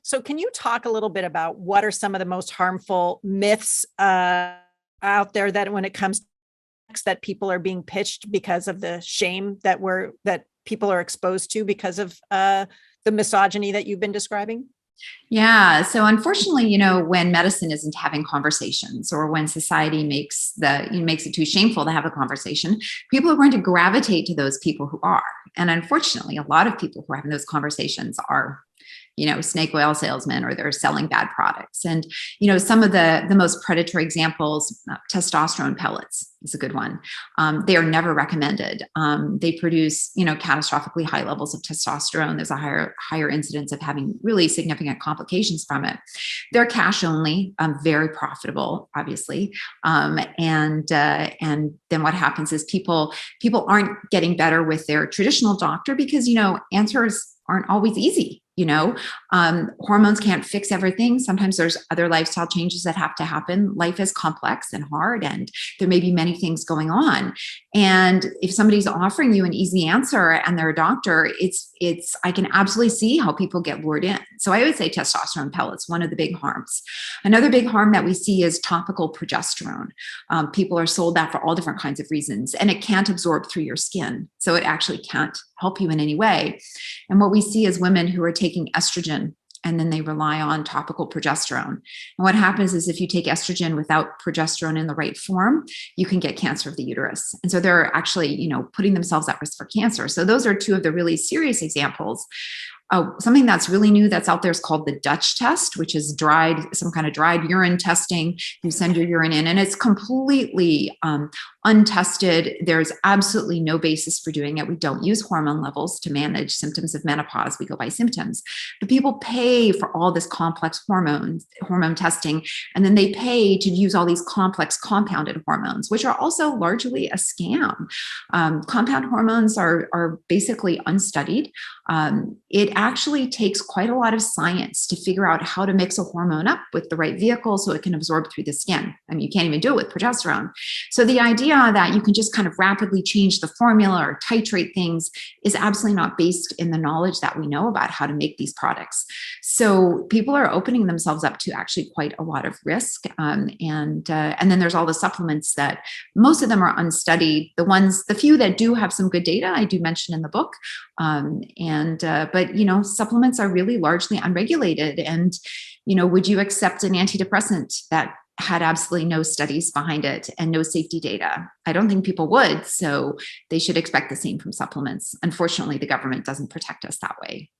So can you talk a little bit about what are some of the most harmful myths out there that when it comes to sex that people are being pitched because of the shame that people are exposed to because of the misogyny that you've been describing? Yeah. So unfortunately, when medicine isn't having conversations or when society makes it too shameful to have a conversation, people are going to gravitate to those people who are. And unfortunately, a lot of people who are having those conversations are snake oil salesmen, or they're selling bad products. And, some of the most predatory examples, testosterone pellets is a good one. They are never recommended. They produce, catastrophically high levels of testosterone. There's a higher incidence of having really significant complications from it. They're cash only, very profitable, obviously. And then what happens is people aren't getting better with their traditional doctor because, answers aren't always easy. Hormones can't fix everything. Sometimes there's other lifestyle changes that have to happen. Life is complex and hard, and there may be many things going on. And if somebody's offering you an easy answer and they're a doctor, I can absolutely see how people get lured in. So I would say testosterone pellets, one of the big harms. Another big harm that we see is topical progesterone. People are sold that for all different kinds of reasons, and it can't absorb through your skin. So it actually can't help you in any way. And what we see is women who are taking estrogen and then they rely on topical progesterone. And what happens is if you take estrogen without progesterone in the right form, you can get cancer of the uterus. And so they're actually, putting themselves at risk for cancer. So those are two of the really serious examples. Something that's really new that's out there is called the Dutch test, which is some kind of dried urine testing. You send your urine in and it's completely untested. There's absolutely no basis for doing it. We don't use hormone levels to manage symptoms of menopause. We go by symptoms. But people pay for all this complex hormone testing, and then they pay to use all these complex compounded hormones, which are also largely a scam. Compound hormones are basically unstudied. It actually takes quite a lot of science to figure out how to mix a hormone up with the right vehicle so it can absorb through the skin. I mean, you can't even do it with progesterone. So the idea that you can just kind of rapidly change the formula or titrate things is absolutely not based in the knowledge that we know about how to make these products. So people are opening themselves up to actually quite a lot of risk. And then there's all the supplements that most of them are unstudied. The few that do have some good data, I do mention in the book. But supplements are really largely unregulated. And, would you accept an antidepressant that had absolutely no studies behind it and no safety data? I don't think people would. So they should expect the same from supplements. Unfortunately, the government doesn't protect us that way.